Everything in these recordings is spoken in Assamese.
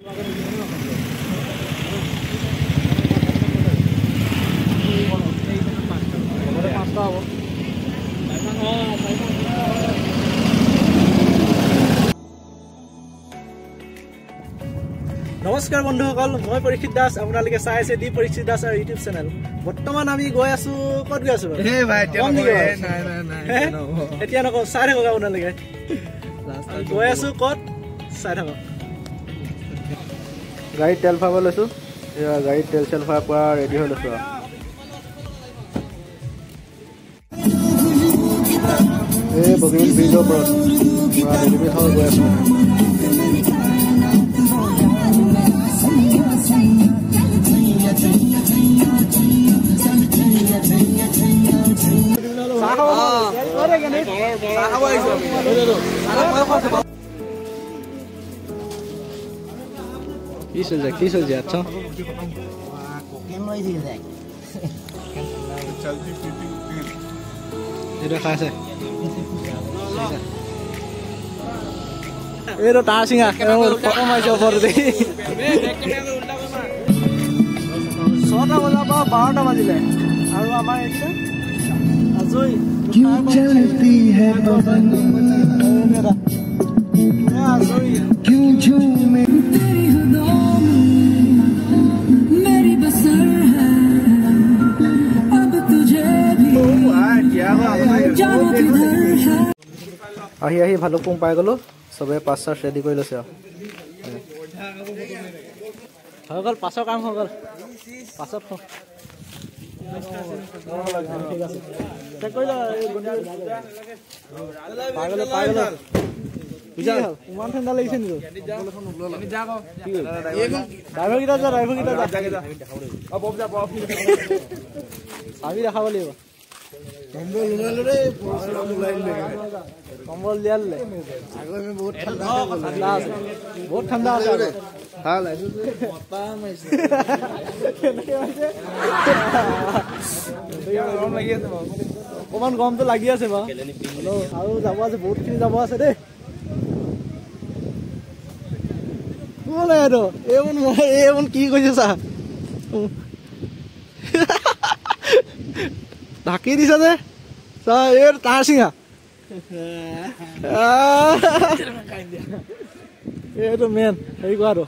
নমস্কাৰ বন্ধুসকল, মই পৰীক্ষিত দাস। আপোনালোকে চাই আছে দি পৰীক্ষিত দাস আৰু ইউটিউব চেনেল। বৰ্তমান আমি গৈ আছো, ক'ত গৈ আছো? এতিয়া নকওঁ, চাই থাকক আপোনালোকে। গৈ আছো ক'ত, চাই থাকক। গাড়ীত তেল ভৰাব লৈছো। গাড়ীত তেল চেল ভৰাই পৰা ৰেডি হৈ লৈছো। এই বগীবিল ব্ৰিজৰ ওপৰত পৰা ৰেডিমেড হৈ গৈ আছো। কি চলছে আচ্ছা এটা খাইছে এইটো তাৰ চিঙা ফটো মাৰিছে ওপৰত দেখি। 6টা বজাৰ পৰা 12টা বাজিলে আৰু আমাৰ এতিয়া আজৰি। আহি আহি ভালুকপুং পাই গলো। চবে পাছ চাছ ৰেডি কৰি লৈছে আৰু হৈ গ'ল। পাছৰ কাম হৈ গ'ল। পাছত ইমান ঠাণ্ডা লাগিছে নেকি? ড্ৰাইভাৰ কেইটা চাবি দেখাব লাগিব। কম্বল দিয়া বহুত ঠাণ্ডা আছে। অকমান গৰমটো লাগি আছে বাৰু, আৰু যাব আছে, বহুতখিনি যাব আছে দেই। এইবোৰ কি কৈছে চা, ঢাকি দিছ যে এই তাৰ চিঙা। এইটো মেইন হেৰি কৰাটো।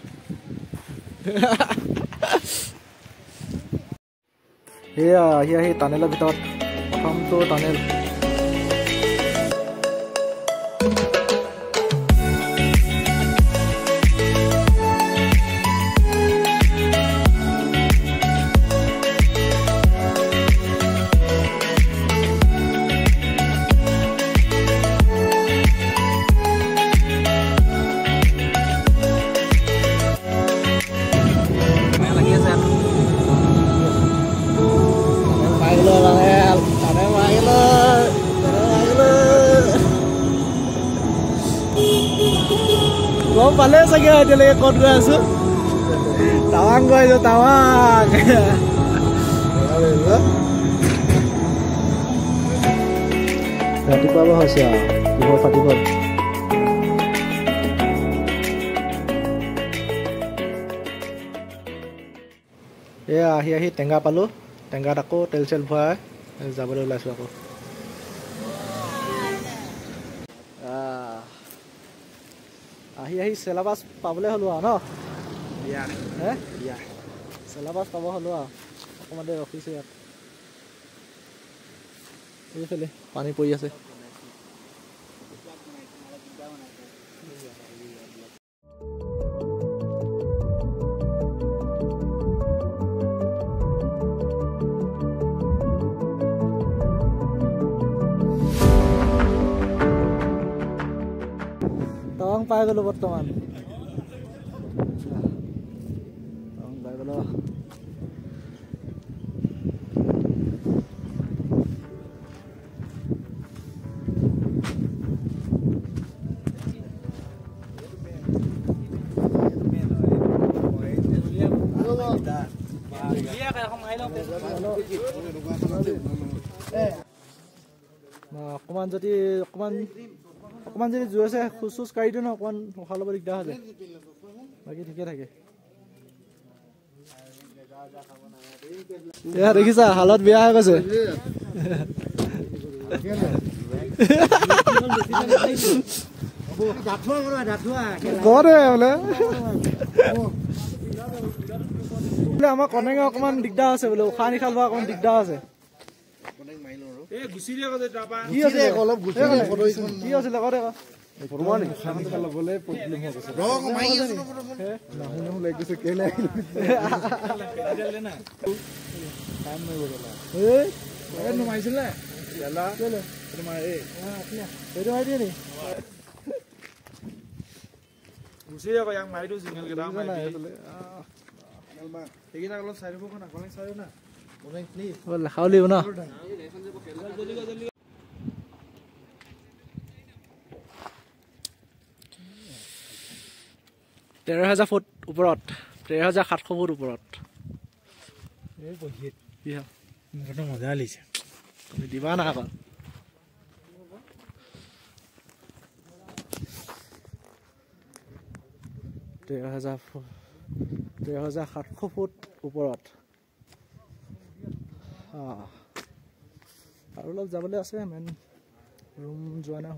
সেয়া আহি আহি টানেলৰ ভিতৰত প্ৰথমটো টানেল। গম পালে চাগে এতিয়ালৈকে ক'ত গৈ আছো। টাৱাং গৈ আছো, টাৱাং। ৰাতিপুৱা হৈছে আৰু পোহৰ ফাটিব। এয়া আহি আহি টেঙা পালো। টেঙাত আকৌ তেল চেল ভৰাই যাবলৈ ওলাইছো আকৌ। আহি আহি চেলাবাছ পাবলৈ হ'লো আৰু ন? চেলাবাছ পাব হ'লো আৰু অকণমান দেৰি ৰখিছো ইয়াত। এইফালে পানী পৰি আছে। টাৱাং পাই গলো বৰ্তমান। টাৱাং পাই গলো। অকমান যদি জোৰ আছে খোজ চোজ কাঢ়ি দিওঁ ন, অকমান উশাহ ল'ব দিগদাৰ হৈ যায়। বাকি ঠিকে থাকে এয়া দেখিছা হালত বিয়া হৈ গৈছে বৰে বোলে আমাৰ কনেঙে অকমান দিগদাৰ আছে বোলে উশাহ নিশাহ লোৱা অকমান দিগদাৰ আছে কি আছিলে কতে লেখাও লাগিব ন 13,000 ফুট ওপৰত 13,700 ফুট ওপৰত মজা লাগিছে তুমি দিবা না আকৌ 13,700 ফুট ওপৰত আৰু অলপ যাবলৈ আছে মেইন ৰুম যোৱা নাই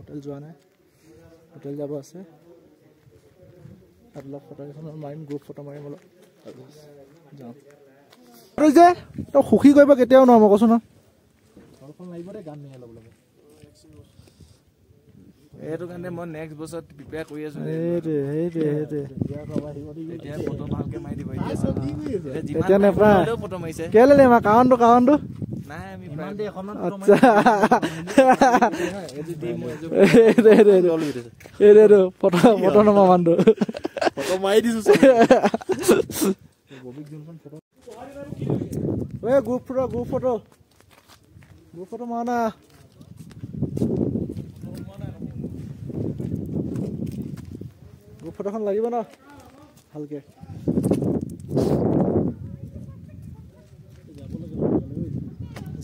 হোটেল যাব আছে অলপ ফটো এখন মাৰিম গ্ৰুপ ফটো মাৰিম অলপ যাওঁ আৰু যে তই সুখী কৰিব কেতিয়াও নহয় মই কৈছোঁ ন ঘৰখন লাগিব দে গান নিয়ে ল'ব এইটো কাৰণে মই নেক্সট বছৰ প্ৰিপেয়াৰ কৰি আছো এতিয়া ফটো ভালকে মাৰি দিব এতিয়া নেপায় ফটো মাৰিছে কেলে নেমা কাৰণটো নাই আমি ইমান দে এখনমান ফটো ফটো নমা মানটো ফটো মাৰি দিছো গ্ৰুপ ফটো মাৰা না গ্ৰুপ ফটোখন লাগিব ন ভালকে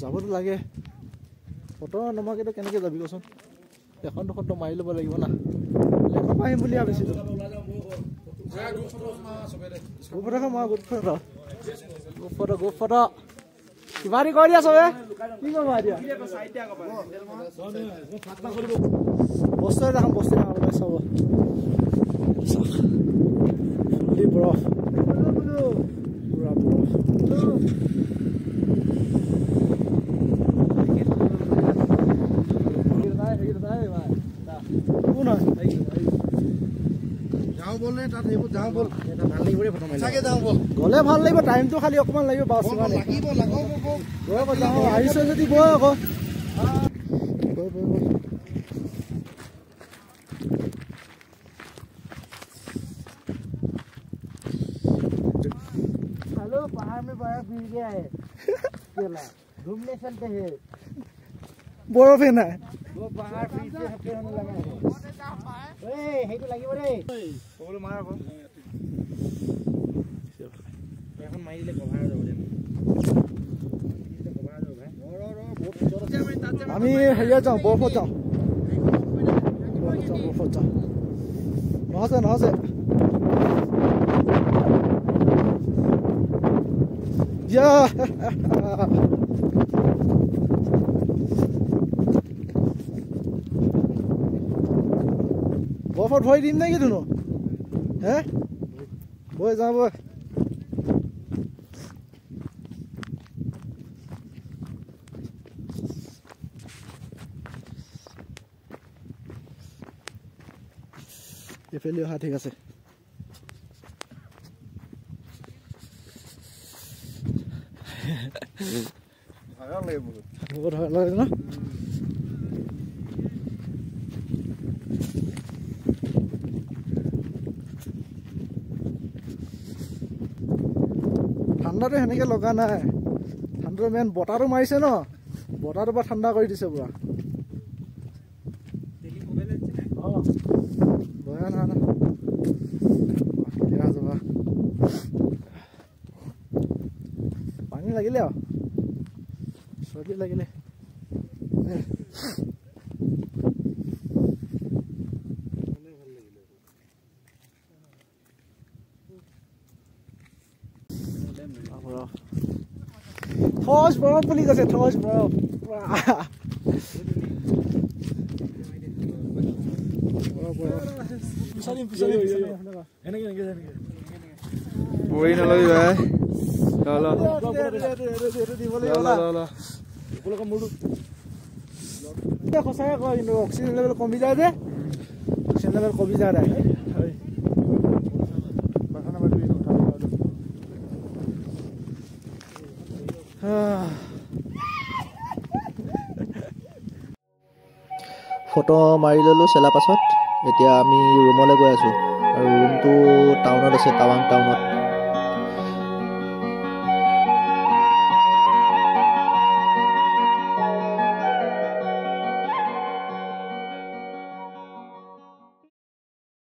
যাবতো লাগে ফটো নমাকেতো কেনেকে যাবি কচোন এখন দুখনটো মাৰি ল'ব লাগিব না লেখক আহিম বুলি ভাবিছিলো গ্ৰুপ ফটো কিবা দি কৈ দিয়া চবে কি কৰিব এতিয়া বস্তু দেখাম চাব বৰফ পুৰা বৰফ গলে ভাল লাগিব টাইমটো খালি অকমান লাগিব আহিছে যদি গৈ আকৌ पहाड़ में बर्फ गिर गया है घूमने चलते हैं बर्फ है ना वो पहाड़ फिर से हफ्ते होने लगा है हे तो লাগিব रे बोल मार को এখন মাইলে কভার যাব দে কভার যাব ভাই আমি হেয়া যাও বরফত যাও নহছে Yeah. বফত ভয় দিম নাকি তুনো হে বই যাও বই এফেলি অহা ঠিক আছে বহুত ভাল লাগে ন ঠাণ্ডাটো সেনেকে লগা নাই ঠাণ্ডাটো মেইন বতাহটো মাৰিছে ন বতাহটো পৰা ঠাণ্ডা কৰি দিছে পুৰা বয়া না যাবা পানী লাগিলে আৰু চৰ্দি লাগিলে থজ বৰফ বুলি কৈছে থজ বৰফ বহি নলবি ভাই সঁচাকে কয় কিন্তু অক্সিজেন লেভেল কমি যায় যে অক্সিজেন লেভেল কমি যায় ফটো মাৰি ল'লোঁ চেলা পাছত এতিয়া আমি ৰুমলৈ গৈ আছোঁ আৰু ৰুমটো টাউনত আছে টাৱাং টাউনত